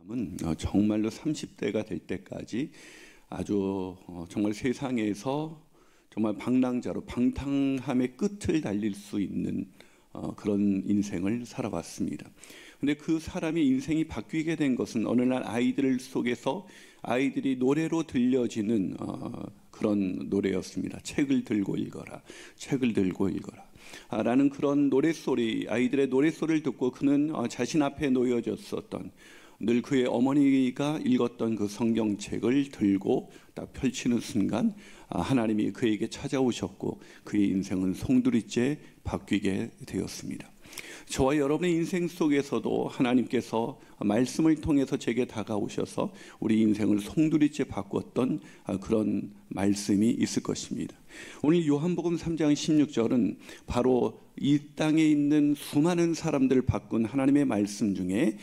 사람은 정말로 30대가 될 때까지 아주 정말 세상에서 정말 방랑자로 방탕함의 끝을 달릴 수 있는 그런 인생을 살아왔습니다. 근데 그 사람의 인생이 바뀌게 된 것은 어느 날 아이들 속에서 아이들이 노래로 들려지는 그런 노래였습니다. 책을 들고 읽어라, 책을 들고 읽어라 라는 그런 노랫소리, 아이들의 노랫소리를 듣고 그는 자신 앞에 놓여졌었던, 늘 그의 어머니가 읽었던 그 성경책을 들고 딱 펼치는 순간 하나님이 그에게 찾아오셨고 그의 인생은 송두리째 바뀌게 되었습니다. 저와 여러분의 인생 속에서도 하나님께서 말씀을 통해서 제게 다가오셔서 우리 인생을 송두리째 바꿨던 그런 말씀이 있을 것입니다. 오늘 요한복음 3장 16절은 바로 이 땅에 있는 수많은 사람들을 바꾼 하나님의 말씀 중에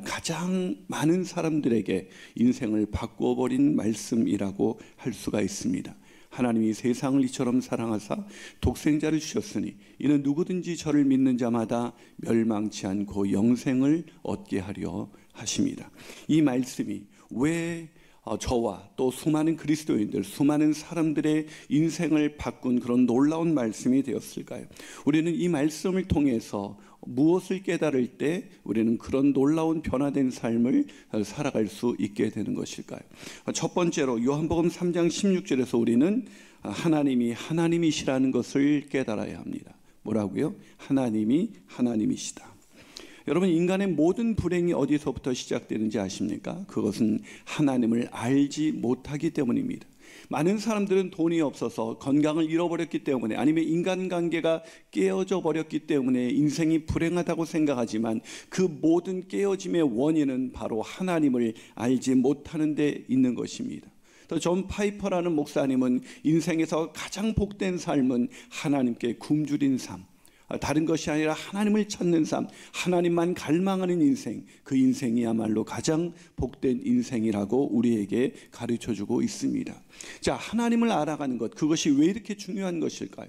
가장 많은 사람들에게 인생을 바꿔버린 말씀이라고 할 수가 있습니다. 하나님이 세상을 이처럼 사랑하사 독생자를 주셨으니 이는 누구든지 저를 믿는 자마다 멸망치 않고 영생을 얻게 하려 하십니다. 이 말씀이 왜 저와 또 수많은 그리스도인들, 수많은 사람들의 인생을 바꾼 그런 놀라운 말씀이 되었을까요? 우리는 이 말씀을 통해서 무엇을 깨달을 때 우리는 그런 놀라운 변화된 삶을 살아갈 수 있게 되는 것일까요? 첫 번째로 요한복음 3장 16절에서 우리는 하나님이 하나님이시라는 것을 깨달아야 합니다. 뭐라고요? 하나님이 하나님이시다. 여러분, 인간의 모든 불행이 어디서부터 시작되는지 아십니까? 그것은 하나님을 알지 못하기 때문입니다. 많은 사람들은 돈이 없어서 건강을 잃어버렸기 때문에, 아니면 인간관계가 깨어져 버렸기 때문에 인생이 불행하다고 생각하지만 그 모든 깨어짐의 원인은 바로 하나님을 알지 못하는 데 있는 것입니다. 또 존 파이퍼라는 목사님은 인생에서 가장 복된 삶은 하나님께 굶주린 삶, 다른 것이 아니라 하나님을 찾는 삶, 하나님만 갈망하는 인생, 그 인생이야말로 가장 복된 인생이라고 우리에게 가르쳐주고 있습니다. 자, 하나님을 알아가는 것, 그것이 왜 이렇게 중요한 것일까요?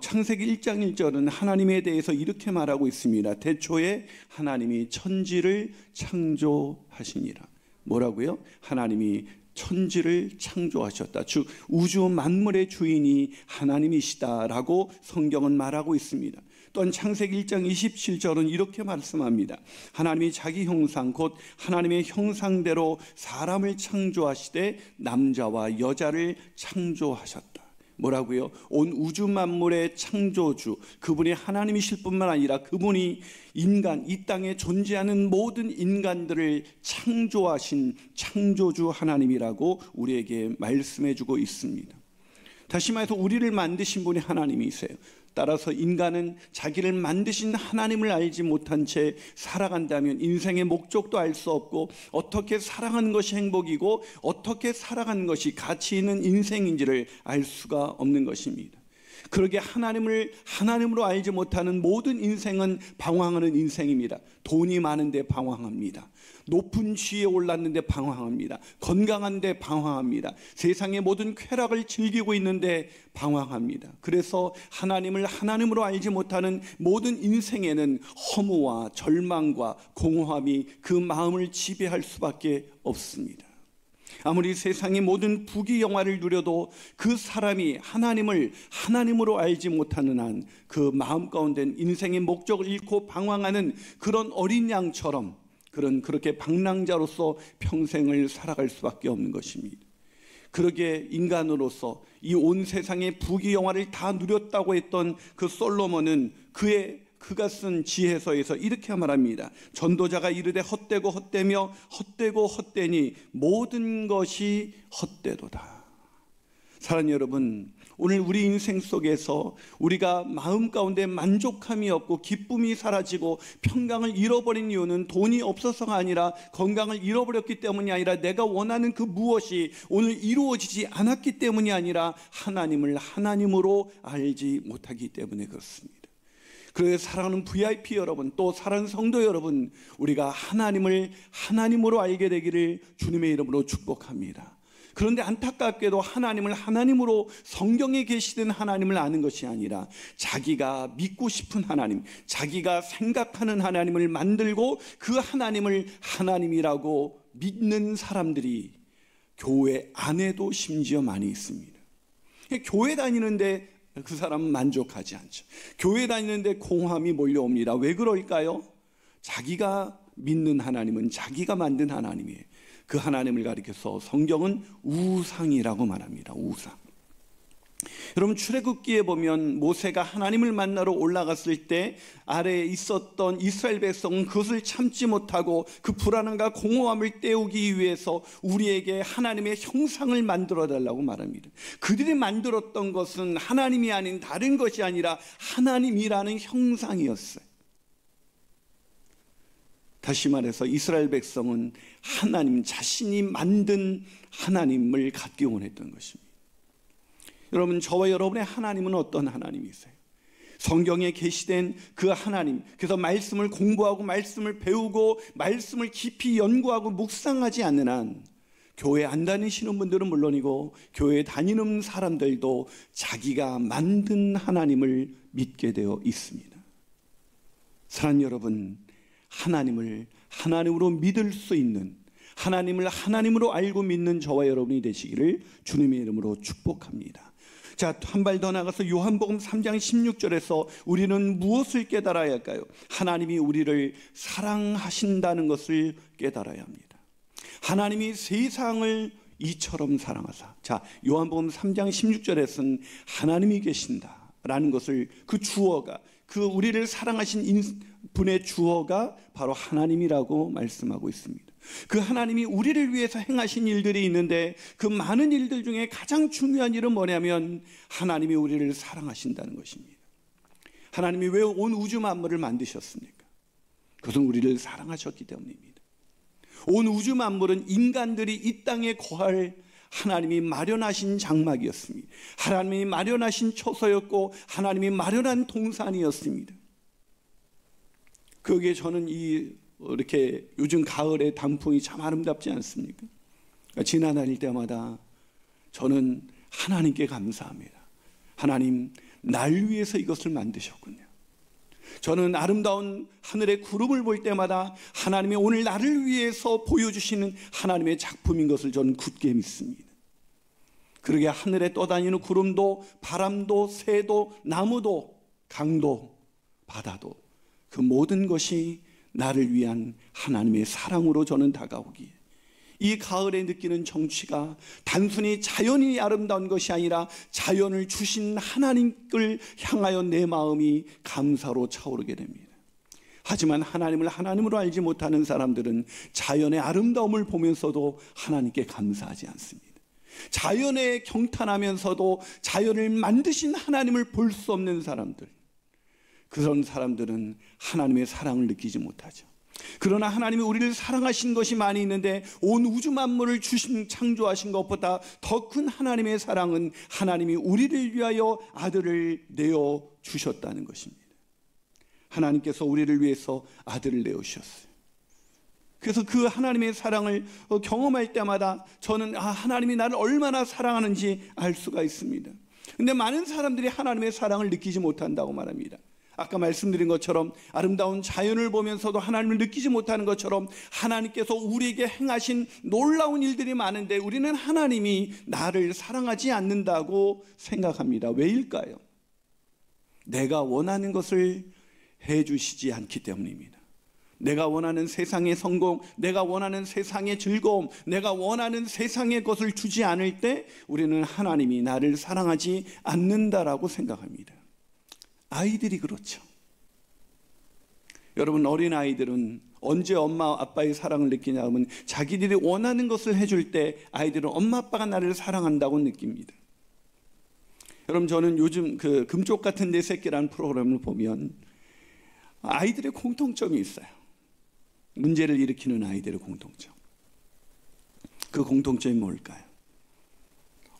창세기 1장 1절은 하나님에 대해서 이렇게 말하고 있습니다. 태초에 하나님이 천지를 창조하시니라. 뭐라고요? 하나님이 천지를 창조하셨다. 즉 우주 만물의 주인이 하나님이시다라고 성경은 말하고 있습니다. 또한 창세기 1장 27절은 이렇게 말씀합니다. 하나님이 자기 형상 곧 하나님의 형상대로 사람을 창조하시되 남자와 여자를 창조하셨다. 뭐라고요? 온 우주 만물의 창조주, 그분이 하나님이실 뿐만 아니라 그분이 인간, 이 땅에 존재하는 모든 인간들을 창조하신 창조주 하나님이라고 우리에게 말씀해주고 있습니다. 다시 말해서 우리를 만드신 분이 하나님이세요. 따라서 인간은 자기를 만드신 하나님을 알지 못한 채 살아간다면 인생의 목적도 알 수 없고, 어떻게 살아가는 것이 행복이고 어떻게 살아가는 것이 가치 있는 인생인지를 알 수가 없는 것입니다. 그러게 하나님을 하나님으로 알지 못하는 모든 인생은 방황하는 인생입니다. 돈이 많은데 방황합니다. 높은 지위에 올랐는데 방황합니다. 건강한데 방황합니다. 세상의 모든 쾌락을 즐기고 있는데 방황합니다. 그래서 하나님을 하나님으로 알지 못하는 모든 인생에는 허무와 절망과 공허함이 그 마음을 지배할 수밖에 없습니다. 아무리 세상의 모든 부귀영화를 누려도 그 사람이 하나님을 하나님으로 알지 못하는 한 그 마음 가운데는 인생의 목적을 잃고 방황하는 그런 어린 양처럼 그렇게 방랑자로서 평생을 살아갈 수밖에 없는 것입니다. 그러게 인간으로서 이 온 세상의 부귀영화를 다 누렸다고 했던 그 솔로몬은 그가 쓴 지혜서에서 이렇게 말합니다. 전도자가 이르되 헛되고 헛되며 헛되고 헛되니 모든 것이 헛되도다. 사랑하는 여러분, 오늘 우리 인생 속에서 우리가 마음 가운데 만족함이 없고 기쁨이 사라지고 평강을 잃어버린 이유는 돈이 없어서가 아니라, 건강을 잃어버렸기 때문이 아니라, 내가 원하는 그 무엇이 오늘 이루어지지 않았기 때문이 아니라 하나님을 하나님으로 알지 못하기 때문에 그렇습니다. 그래서 사랑하는 VIP 여러분, 또 사랑하는 성도 여러분, 우리가 하나님을 하나님으로 알게 되기를 주님의 이름으로 축복합니다. 그런데 안타깝게도 하나님을 하나님으로, 성경에 계시던 하나님을 아는 것이 아니라 자기가 믿고 싶은 하나님, 자기가 생각하는 하나님을 만들고 그 하나님을 하나님이라고 믿는 사람들이 교회 안에도 심지어 많이 있습니다. 교회 다니는데 그 사람은 만족하지 않죠. 교회 다니는데 공허함이 몰려옵니다. 왜 그럴까요? 자기가 믿는 하나님은 자기가 만든 하나님이에요. 그 하나님을 가리켜서 성경은 우상이라고 말합니다. 우상. 여러분, 출애굽기에 보면 모세가 하나님을 만나러 올라갔을 때 아래에 있었던 이스라엘 백성은 그것을 참지 못하고 그 불안함과 공허함을 때우기 위해서 우리에게 하나님의 형상을 만들어 달라고 말합니다. 그들이 만들었던 것은 하나님이 아닌 다른 것이 아니라 하나님이라는 형상이었어요. 다시 말해서 이스라엘 백성은 하나님 자신이 만든 하나님을 갖기 원했던 것입니다. 여러분, 저와 여러분의 하나님은 어떤 하나님이세요? 성경에 계시된 그 하나님, 그래서 말씀을 공부하고 말씀을 배우고 말씀을 깊이 연구하고 묵상하지 않는 한 교회 안 다니시는 분들은 물론이고 교회 다니는 사람들도 자기가 만든 하나님을 믿게 되어 있습니다. 사랑하는 여러분, 하나님을 하나님으로 믿을 수 있는, 하나님을 하나님으로 알고 믿는 저와 여러분이 되시기를 주님의 이름으로 축복합니다. 자, 한 발 더 나가서 요한복음 3장 16절에서 우리는 무엇을 깨달아야 할까요? 하나님이 우리를 사랑하신다는 것을 깨달아야 합니다. 하나님이 세상을 이처럼 사랑하사. 자, 요한복음 3장 16절에서는 하나님이 계신다라는 것을, 그 주어가, 그 우리를 사랑하신 분의 주어가 바로 하나님이라고 말씀하고 있습니다. 그 하나님이 우리를 위해서 행하신 일들이 있는데 그 많은 일들 중에 가장 중요한 일은 뭐냐면 하나님이 우리를 사랑하신다는 것입니다. 하나님이 왜 온 우주 만물을 만드셨습니까? 그것은 우리를 사랑하셨기 때문입니다. 온 우주 만물은 인간들이 이 땅에 거할 하나님이 마련하신 장막이었습니다. 하나님이 마련하신 처소였고 하나님이 마련한 동산이었습니다. 거기에 저는 이렇게 요즘 가을에 단풍이 참 아름답지 않습니까? 지나다닐 때마다 저는 하나님께 감사합니다. 하나님, 날 위해서 이것을 만드셨군요. 저는 아름다운 하늘의 구름을 볼 때마다 하나님이 오늘 나를 위해서 보여주시는 하나님의 작품인 것을 저는 굳게 믿습니다. 그러게 하늘에 떠다니는 구름도, 바람도, 새도, 나무도, 강도, 바다도, 그 모든 것이 나를 위한 하나님의 사랑으로 저는 다가오기에, 이 가을에 느끼는 정취가 단순히 자연이 아름다운 것이 아니라 자연을 주신 하나님을 향하여 내 마음이 감사로 차오르게 됩니다. 하지만 하나님을 하나님으로 알지 못하는 사람들은 자연의 아름다움을 보면서도 하나님께 감사하지 않습니다. 자연에 경탄하면서도 자연을 만드신 하나님을 볼 수 없는 사람들, 그런 사람들은 하나님의 사랑을 느끼지 못하죠. 그러나 하나님이 우리를 사랑하신 것이 많이 있는데 온 우주 만물을 창조하신 것보다 더 큰 하나님의 사랑은 하나님이 우리를 위하여 아들을 내어 주셨다는 것입니다. 하나님께서 우리를 위해서 아들을 내어 주셨어요. 그래서 그 하나님의 사랑을 경험할 때마다 저는 하나님이 나를 얼마나 사랑하는지 알 수가 있습니다. 그런데 많은 사람들이 하나님의 사랑을 느끼지 못한다고 말합니다. 아까 말씀드린 것처럼 아름다운 자연을 보면서도 하나님을 느끼지 못하는 것처럼 하나님께서 우리에게 행하신 놀라운 일들이 많은데 우리는 하나님이 나를 사랑하지 않는다고 생각합니다. 왜일까요? 내가 원하는 것을 해주시지 않기 때문입니다. 내가 원하는 세상의 성공, 내가 원하는 세상의 즐거움, 내가 원하는 세상의 것을 주지 않을 때 우리는 하나님이 나를 사랑하지 않는다라고 생각합니다. 아이들이 그렇죠. 여러분, 어린아이들은 언제 엄마 아빠의 사랑을 느끼냐 하면 자기들이 원하는 것을 해줄 때 아이들은 엄마 아빠가 나를 사랑한다고 느낍니다. 여러분, 저는 요즘 그 금쪽 같은 내 새끼라는 프로그램을 보면 아이들의 공통점이 있어요. 문제를 일으키는 아이들의 공통점. 그 공통점이 뭘까요?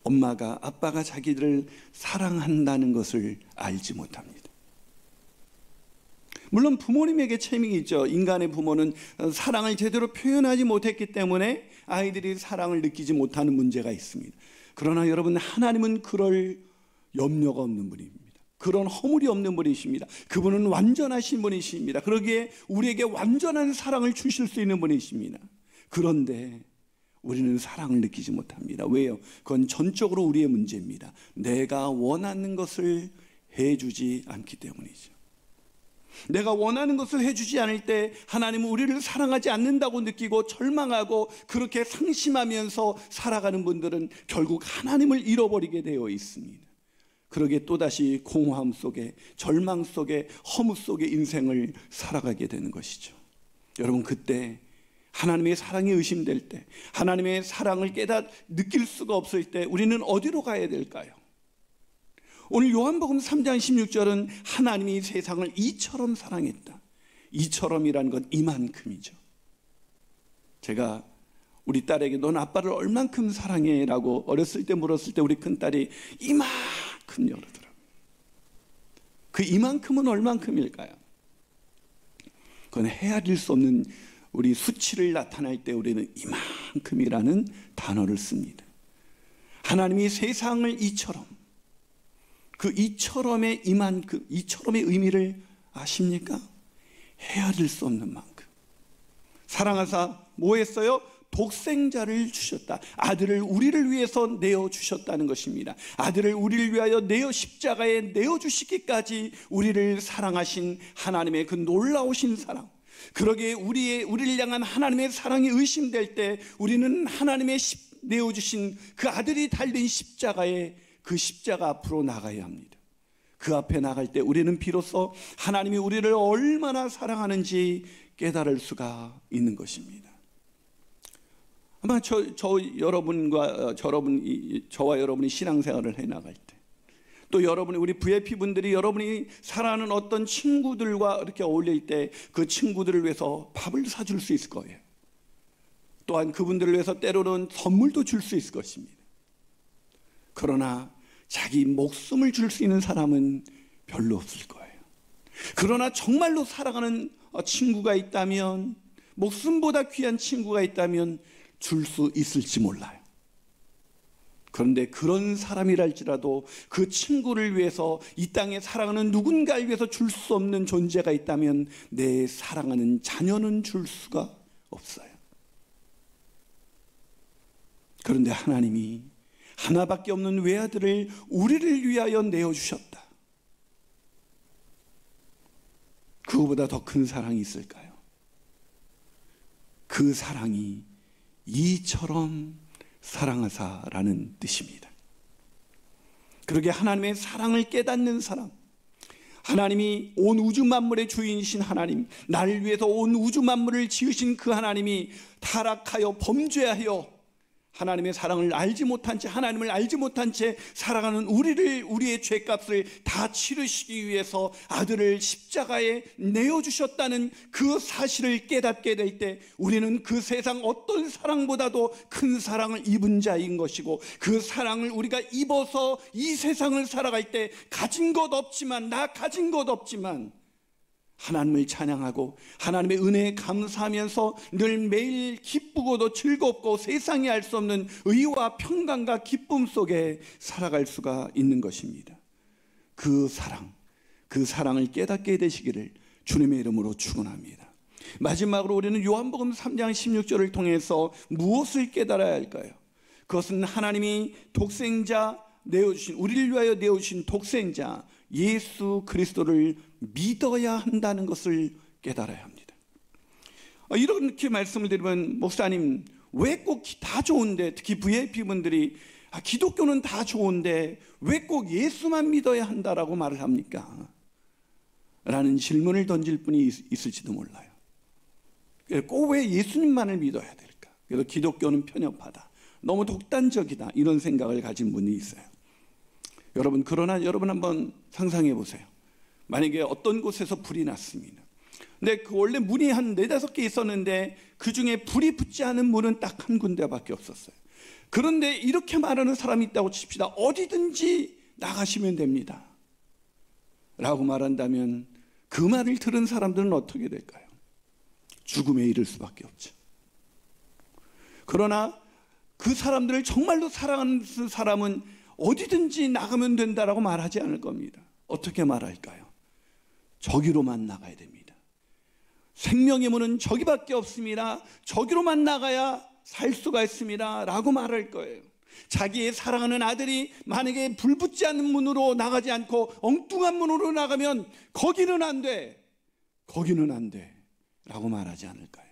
엄마가, 아빠가 자기들을 사랑한다는 것을 알지 못합니다. 물론 부모님에게 책임이 있죠. 인간의 부모는 사랑을 제대로 표현하지 못했기 때문에 아이들이 사랑을 느끼지 못하는 문제가 있습니다. 그러나 여러분, 하나님은 그럴 염려가 없는 분입니다. 그런 허물이 없는 분이십니다. 그분은 완전하신 분이십니다. 그러기에 우리에게 완전한 사랑을 주실 수 있는 분이십니다. 그런데 우리는 사랑을 느끼지 못합니다. 왜요? 그건 전적으로 우리의 문제입니다. 내가 원하는 것을 해주지 않기 때문이죠. 내가 원하는 것을 해주지 않을 때 하나님은 우리를 사랑하지 않는다고 느끼고 절망하고 그렇게 상심하면서 살아가는 분들은 결국 하나님을 잃어버리게 되어 있습니다. 그러기에 또다시 공허함 속에, 절망 속에, 허무 속에 인생을 살아가게 되는 것이죠. 여러분, 그때 하나님의 사랑이 의심될 때, 하나님의 사랑을 느낄 수가 없을 때 우리는 어디로 가야 될까요? 오늘 요한복음 3장 16절은 하나님이 세상을 이처럼 사랑했다. 이처럼이라는 건 이만큼이죠. 제가 우리 딸에게 넌 아빠를 얼만큼 사랑해? 라고 어렸을 때 물었을 때 우리 큰딸이 이만큼 이러더라고요. 그 이만큼은 얼만큼일까요? 그건 헤아릴 수 없는 우리 수치를 나타낼 때 우리는 이만큼이라는 단어를 씁니다. 하나님이 세상을 이처럼, 그 이처럼의 이만큼, 이처럼의 의미를 아십니까? 헤아릴 수 없는 만큼 사랑하사 뭐 했어요? 독생자를 주셨다. 아들을 우리를 위해서 내어주셨다는 것입니다. 아들을 우리를 위하여 십자가에 내어주시기까지 우리를 사랑하신 하나님의 그 놀라우신 사랑, 그러기에 우리를 향한 하나님의 사랑이 의심될 때 우리는 하나님의 내어주신 그 아들이 달린 십자가에, 그 십자가 앞으로 나가야 합니다. 그 앞에 나갈 때 우리는 비로소 하나님이 우리를 얼마나 사랑하는지 깨달을 수가 있는 것입니다. 아마 저와 여러분이 신앙생활을 해나갈 때, 또 우리 VIP 분들이 여러분이 사랑하는 어떤 친구들과 이렇게 어울릴 때 그 친구들을 위해서 밥을 사줄 수 있을 거예요. 또한 그분들을 위해서 때로는 선물도 줄 수 있을 것입니다. 그러나 자기 목숨을 줄 수 있는 사람은 별로 없을 거예요. 그러나 정말로 사랑하는 친구가 있다면, 목숨보다 귀한 친구가 있다면 줄 수 있을지 몰라요. 그런데 그런 사람이랄지라도 그 친구를 위해서, 이 땅에 사랑하는 누군가를 위해서 줄 수 없는 존재가 있다면 내 사랑하는 자녀는 줄 수가 없어요. 그런데 하나님이 하나밖에 없는 외아들을 우리를 위하여 내어주셨다. 그거보다 더 큰 사랑이 있을까요? 그 사랑이 이처럼 사랑하사라는 뜻입니다. 그러게 하나님의 사랑을 깨닫는 사람, 하나님이 온 우주 만물의 주인이신 하나님, 나를 위해서 온 우주 만물을 지으신 그 하나님이 타락하여 범죄하여 하나님의 사랑을 알지 못한 채, 하나님을 알지 못한 채 살아가는 우리의 죄값을 다 치르시기 위해서 아들을 십자가에 내어주셨다는 그 사실을 깨닫게 될 때 우리는 그 세상 어떤 사랑보다도 큰 사랑을 입은 자인 것이고, 그 사랑을 우리가 입어서 이 세상을 살아갈 때 가진 것 없지만, 나 가진 것 없지만 하나님을 찬양하고 하나님의 은혜에 감사하면서 늘 매일 기쁘고도 즐겁고 세상이 알 수 없는 의와 평강과 기쁨 속에 살아갈 수가 있는 것입니다. 그 사랑을 깨닫게 되시기를 주님의 이름으로 축원합니다. 마지막으로 우리는 요한복음 3장 16절을 통해서 무엇을 깨달아야 할까요? 그것은 하나님이 우리를 위하여 내어주신 독생자 예수 그리스도를 믿어야 한다는 것을 깨달아야 합니다. 이렇게 말씀을 드리면, 목사님 왜 꼭 다 좋은데, 특히 VIP분들이 기독교는 다 좋은데 왜 꼭 예수만 믿어야 한다라고 말을 합니까? 라는 질문을 던질 분이 있을지도 몰라요. 꼭 왜 예수님만을 믿어야 될까? 그래서 기독교는 편협하다, 너무 독단적이다, 이런 생각을 가진 분이 있어요. 그러나 여러분 한번 상상해 보세요. 만약에 어떤 곳에서 불이 났습니다. 근데 원래 문이 한 4-5개 있었는데 그 중에 불이 붙지 않은 문은 딱 한 군데밖에 없었어요. 그런데 이렇게 말하는 사람이 있다고 칩시다. 어디든지 나가시면 됩니다 라고 말한다면 그 말을 들은 사람들은 어떻게 될까요? 죽음에 이를 수밖에 없죠. 그러나 그 사람들을 정말로 사랑하는 사람은 어디든지 나가면 된다라고 말하지 않을 겁니다. 어떻게 말할까요? 저기로만 나가야 됩니다. 생명의 문은 저기밖에 없습니다. 저기로만 나가야 살 수가 있습니다 라고 말할 거예요. 자기의 사랑하는 아들이 만약에 불붙지 않는 문으로 나가지 않고 엉뚱한 문으로 나가면 거기는 안 돼, 거기는 안 돼 라고 말하지 않을까요?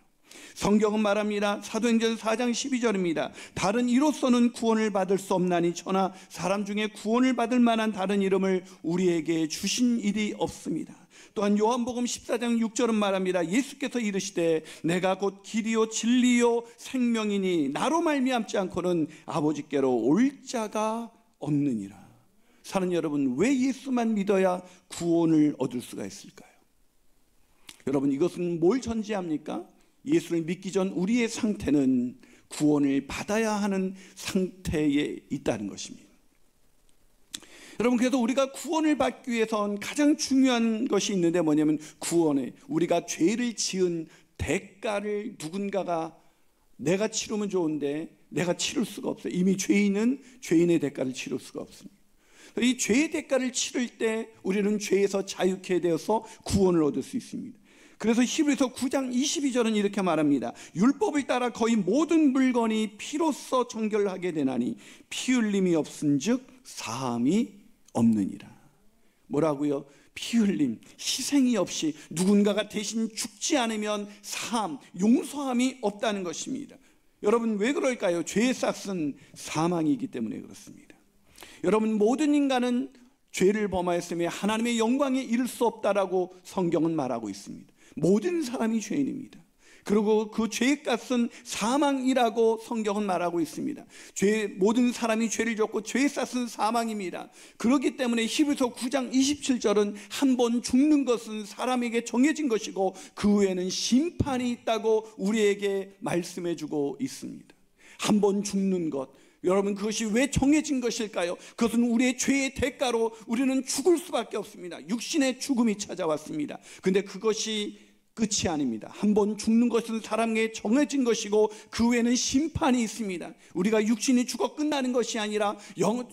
성경은 말합니다. 사도행전 4장 12절입니다. 다른 이로서는 구원을 받을 수 없나니 천하 사람 중에 구원을 받을 만한 다른 이름을 우리에게 주신 일이 없습니다. 또한 요한복음 14장 6절은 말합니다. 예수께서 이르시되 내가 곧 길이요 진리요 생명이니 나로 말미암지 않고는 아버지께로 올 자가 없느니라. 사는 여러분, 왜 예수만 믿어야 구원을 얻을 수가 있을까요? 여러분, 이것은 뭘 전제합니까? 예수를 믿기 전 우리의 상태는 구원을 받아야 하는 상태에 있다는 것입니다. 여러분, 그래서 우리가 구원을 받기 위해선 가장 중요한 것이 있는데 뭐냐면 구원에 우리가 죄를 지은 대가를 누군가가 내가 치르면 좋은데 내가 치를 수가 없어요. 이미 죄인은 죄인의 대가를 치를 수가 없습니다. 이 죄의 대가를 치를 때 우리는 죄에서 자유케 되어서 구원을 얻을 수 있습니다. 그래서 히브리서 9장 22절은 이렇게 말합니다. 율법을 따라 거의 모든 물건이 피로써 정결하게 되나니 피 흘림이 없은즉 사함이 없느니라. 뭐라고요? 피 흘림, 희생이 없이 누군가가 대신 죽지 않으면 사함, 용서함이 없다는 것입니다. 여러분, 왜 그럴까요? 죄의 싹은 사망이기 때문에 그렇습니다. 여러분, 모든 인간은 죄를 범하였으며 하나님의 영광에 이를 수 없다라고 성경은 말하고 있습니다. 모든 사람이 죄인입니다. 그리고 그 죄의 값은 사망이라고 성경은 말하고 있습니다. 모든 사람이 죄를 졌고 죄의 값은 사망입니다. 그렇기 때문에 히브리서 9장 27절은 한 번 죽는 것은 사람에게 정해진 것이고 그 후에는 심판이 있다고 우리에게 말씀해 주고 있습니다. 한 번 죽는 것, 여러분, 그것이 왜 정해진 것일까요? 그것은 우리의 죄의 대가로 우리는 죽을 수밖에 없습니다. 육신의 죽음이 찾아왔습니다. 그런데 그것이 끝이 아닙니다. 한 번 죽는 것은 사람에게 정해진 것이고 그 후에는 심판이 있습니다. 우리가 육신이 죽어 끝나는 것이 아니라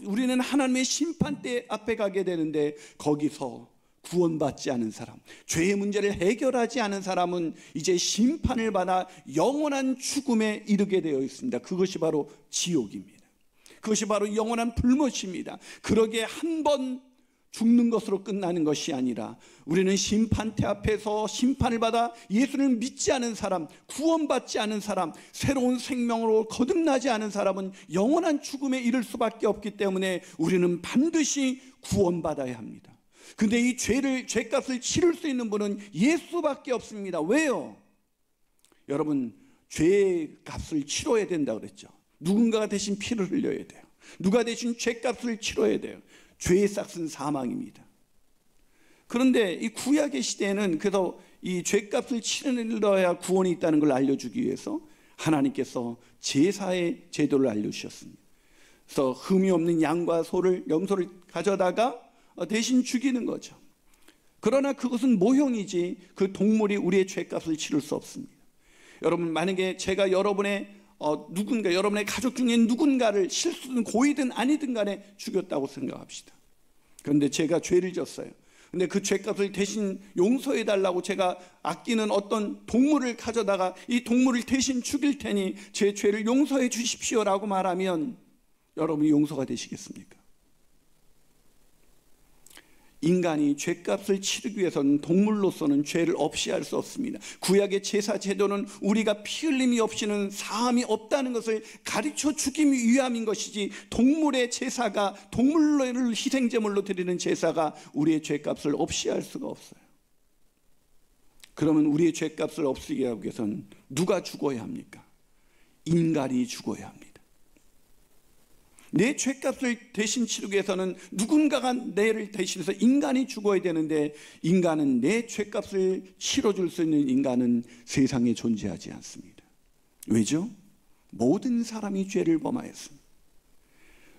우리는 하나님의 심판대 앞에 가게 되는데 거기서 구원받지 않은 사람, 죄의 문제를 해결하지 않은 사람은 이제 심판을 받아 영원한 죽음에 이르게 되어 있습니다. 그것이 바로 지옥입니다. 그것이 바로 영원한 불못입니다. 그러기에 한 번 죽는 것으로 끝나는 것이 아니라 우리는 심판대 앞에서 심판을 받아 예수를 믿지 않은 사람, 구원받지 않은 사람, 새로운 생명으로 거듭나지 않은 사람은 영원한 죽음에 이를 수밖에 없기 때문에 우리는 반드시 구원받아야 합니다. 근데 이 죄값을 치를 수 있는 분은 예수밖에 없습니다. 왜요? 여러분, 죄의 값을 치러야 된다고 그랬죠. 누군가가 대신 피를 흘려야 돼요. 누가 대신 죄값을 치러야 돼요. 죄의 싹은 사망입니다. 그런데 이 구약의 시대에는 그래서 이 죄값을 치러야 구원이 있다는 걸 알려주기 위해서 하나님께서 제사의 제도를 알려주셨습니다. 그래서 흠이 없는 양과 염소를 가져다가 대신 죽이는 거죠. 그러나 그것은 모형이지 그 동물이 우리의 죄값을 치를 수 없습니다. 여러분, 만약에 제가 여러분의 가족 중에 누군가를 실수든 고의든 아니든 간에 죽였다고 생각합시다. 그런데 제가 죄를 졌어요. 근데 그 죄값을 대신 용서해 달라고 제가 아끼는 어떤 동물을 가져다가 이 동물을 대신 죽일 테니 제 죄를 용서해 주십시오라고 말하면 여러분이 용서가 되시겠습니까? 인간이 죄값을 치르기 위해서는 동물로서는 죄를 없이 할 수 없습니다. 구약의 제사 제도는 우리가 피 흘림이 없이는 사함이 없다는 것을 가르쳐 주기 위함인 것이지 동물의 제사가, 동물을 희생제물로 드리는 제사가 우리의 죄값을 없이 할 수가 없어요. 그러면 우리의 죄값을 없애게 하기 위해서는 누가 죽어야 합니까? 인간이 죽어야 합니다. 내 죄값을 대신 치르기 위해서는 누군가가 내를 대신해서 인간이 죽어야 되는데 인간은 내 죄값을 치러줄 수 있는 인간은 세상에 존재하지 않습니다. 왜죠? 모든 사람이 죄를 범하였습니다.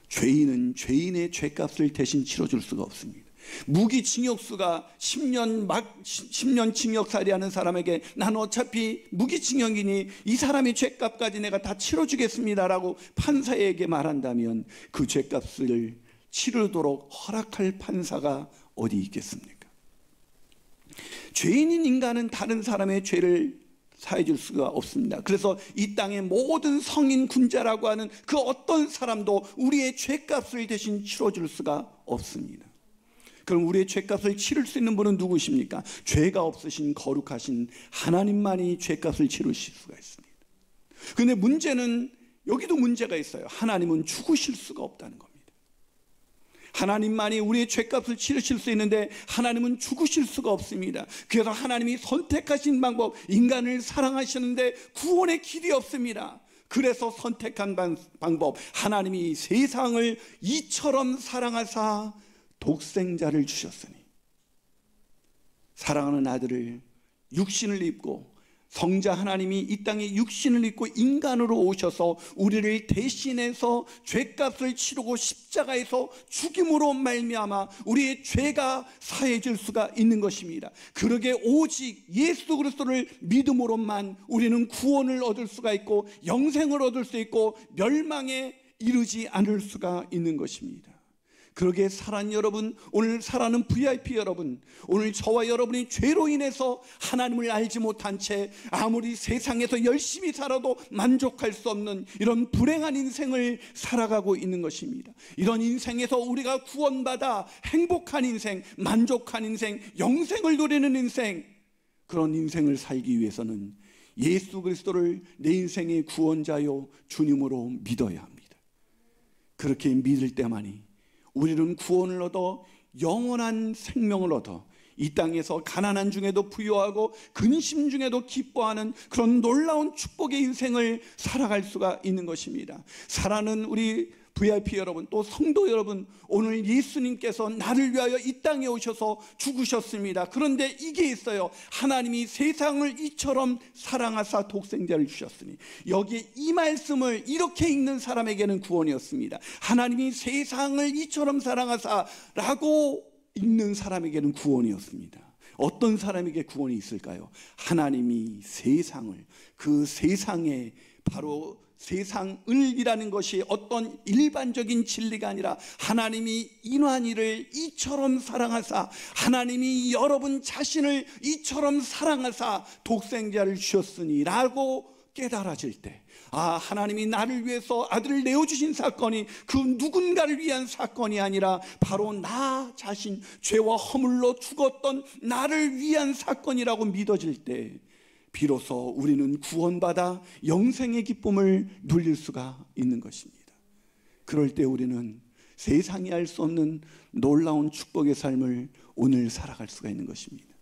죄인은 죄인의 죄값을 대신 치러줄 수가 없습니다. 무기징역수가 10년 징역살이 하는 사람에게 난 어차피 무기징역이니 이 사람의 죗값까지 내가 다 치러주겠습니다라고 판사에게 말한다면 그 죗값을 치르도록 허락할 판사가 어디 있겠습니까? 죄인인 인간은 다른 사람의 죄를 사해줄 수가 없습니다. 그래서 이 땅의 모든 성인 군자라고 하는 그 어떤 사람도 우리의 죄값을 대신 치러줄 수가 없습니다. 그럼 우리의 죄값을 치를 수 있는 분은 누구십니까? 죄가 없으신 거룩하신 하나님만이 죄값을 치르실 수가 있습니다. 그런데 문제는 여기도 문제가 있어요. 하나님은 죽으실 수가 없다는 겁니다. 하나님만이 우리의 죄값을 치르실 수 있는데 하나님은 죽으실 수가 없습니다. 그래서 하나님이 선택하신 방법, 인간을 사랑하시는데 구원의 길이 없습니다. 그래서 선택한 방법, 하나님이 세상을 이처럼 사랑하사 독생자를 주셨으니, 사랑하는 아들을 육신을 입고 성자 하나님이 이 땅에 육신을 입고 인간으로 오셔서 우리를 대신해서 죄값을 치르고 십자가에서 죽임으로 말미암아 우리의 죄가 사해질 수가 있는 것입니다. 그러게 오직 예수 그리스도를 믿음으로만 우리는 구원을 얻을 수가 있고 영생을 얻을 수 있고 멸망에 이르지 않을 수가 있는 것입니다. 그러기에 사랑하는 여러분, 오늘 사랑하는 VIP 여러분, 오늘 저와 여러분이 죄로 인해서 하나님을 알지 못한 채 아무리 세상에서 열심히 살아도 만족할 수 없는 이런 불행한 인생을 살아가고 있는 것입니다. 이런 인생에서 우리가 구원받아 행복한 인생, 만족한 인생, 영생을 누리는 인생, 그런 인생을 살기 위해서는 예수 그리스도를 내 인생의 구원자요 주님으로 믿어야 합니다. 그렇게 믿을 때만이 우리는 구원을 얻어 영원한 생명을 얻어 이 땅에서 가난한 중에도 부유하고 근심 중에도 기뻐하는 그런 놀라운 축복의 인생을 살아갈 수가 있는 것입니다. 사랑하는 우리 VIP 여러분, 또 성도 여러분, 오늘 예수님께서 나를 위하여 이 땅에 오셔서 죽으셨습니다. 그런데 이게 있어요. 하나님이 세상을 이처럼 사랑하사 독생자를 주셨으니, 여기에 이 말씀을 이렇게 읽는 사람에게는 구원이었습니다. 하나님이 세상을 이처럼 사랑하사 라고 읽는 사람에게는 구원이었습니다. 어떤 사람에게 구원이 있을까요? 하나님이 세상을, 그 세상에 바로 세상을이라는 것이 어떤 일반적인 진리가 아니라 하나님이 인환이를 이처럼 사랑하사, 하나님이 여러분 자신을 이처럼 사랑하사 독생자를 주셨으니 라고 깨달아질 때, 아, 하나님이 나를 위해서 아들을 내어주신 사건이 그 누군가를 위한 사건이 아니라 바로 나 자신, 죄와 허물로 죽었던 나를 위한 사건이라고 믿어질 때 비로소 우리는 구원받아 영생의 기쁨을 누릴 수가 있는 것입니다. 그럴 때 우리는 세상이 알 수 없는 놀라운 축복의 삶을 오늘 살아갈 수가 있는 것입니다.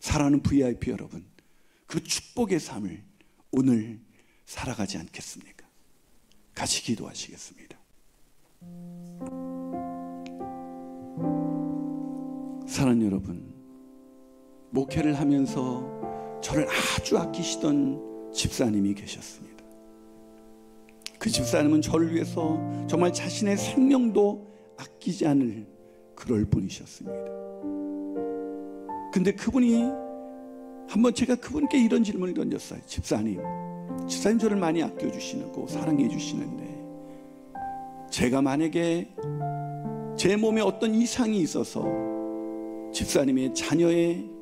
사랑하는 VIP 여러분, 그 축복의 삶을 오늘 살아가지 않겠습니까? 같이 기도하시겠습니다. 사랑하는 여러분, 목회를 하면서 저를 아주 아끼시던 집사님이 계셨습니다. 그 집사님은 저를 위해서 정말 자신의 생명도 아끼지 않을 그럴 분이셨습니다. 근데 그분이 한번 제가 그분께 이런 질문을 던졌어요. 집사님 저를 많이 아껴주시고 사랑해 주시는데 제가 만약에 제 몸에 어떤 이상이 있어서 집사님의 자녀의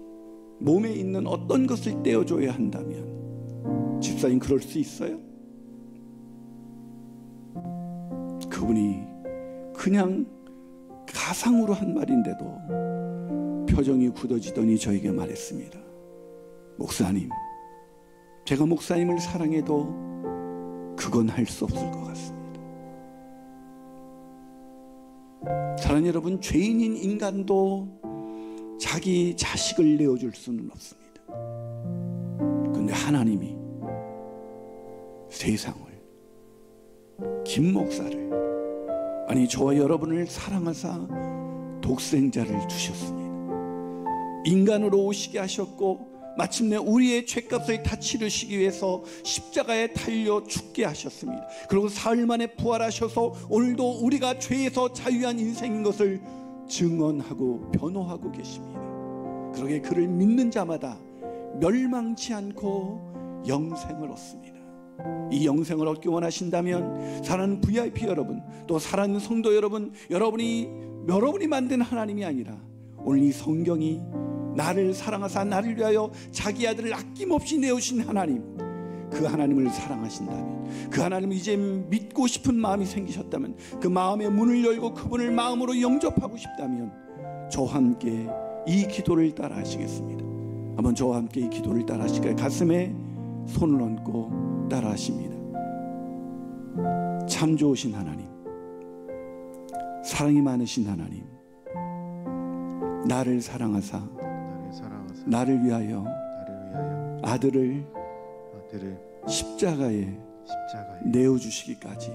몸에 있는 어떤 것을 떼어줘야 한다면 집사님 그럴 수 있어요? 그분이 그냥 가상으로 한 말인데도 표정이 굳어지더니 저에게 말했습니다. 목사님, 제가 목사님을 사랑해도 그건 할 수 없을 것 같습니다. 사랑하는 여러분, 죄인인 인간도 자기 자식을 내어줄 수는 없습니다. 그런데 하나님이 세상을, 김 목사를, 아니 저와 여러분을 사랑하사 독생자를 주셨습니다. 인간으로 오시게 하셨고 마침내 우리의 죄값을 다 치르시기 위해서 십자가에 달려 죽게 하셨습니다. 그리고 사흘 만에 부활하셔서 오늘도 우리가 죄에서 자유한 인생인 것을 증언하고 변호하고 계십니다. 그러게 그를 믿는 자마다 멸망치 않고 영생을 얻습니다. 이 영생을 얻기 원하신다면 사랑하는 VIP 여러분, 또 사랑하는 성도 여러분, 여러분이 만든 하나님이 아니라 오늘 이 성경이 나를 사랑하사 나를 위하여 자기 아들을 아낌없이 내어주신 하나님, 그 하나님을 사랑하신다면, 그 하나님을 이제 믿고 싶은 마음이 생기셨다면, 그 마음의 문을 열고 그분을 마음으로 영접하고 싶다면 저와 함께 이 기도를 따라 하시겠습니다. 한번 저와 함께 이 기도를 따라 하실까요? 가슴에 손을 얹고 따라 하십니다. 참 좋으신 하나님, 사랑이 많으신 하나님, 나를 사랑하사 나를 위하여 아들을 십자가에 내어주시기까지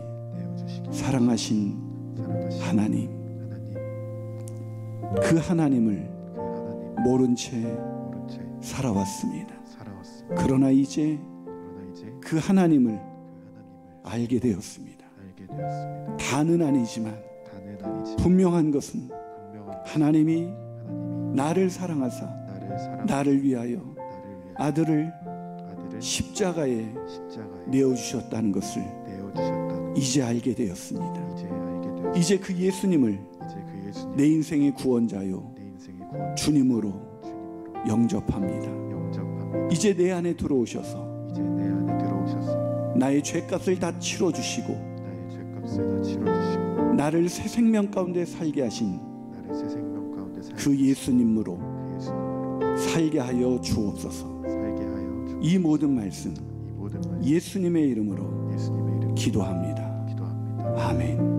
사랑하신 하나님, 그 하나님을 모른 채 살아왔습니다. 그러나 이제 그 하나님을 알게 되었습니다. 다는 아니지만 분명한 것은 하나님이 나를 사랑하사 나를 위하여 아들을 십자가에 내어주셨다는 것을 이제 알게 되었습니다. 이제 그 예수님을 내 인생의 구원자요 주님으로 영접합니다. 이제 내 안에 들어오셔서 나의 죄값을 다 치러주시고 나를 새 생명 가운데 살게 하신 그 예수님으로 살게 하여 주옵소서. 이 모든 말씀 예수님의 이름으로 기도합니다. 아멘.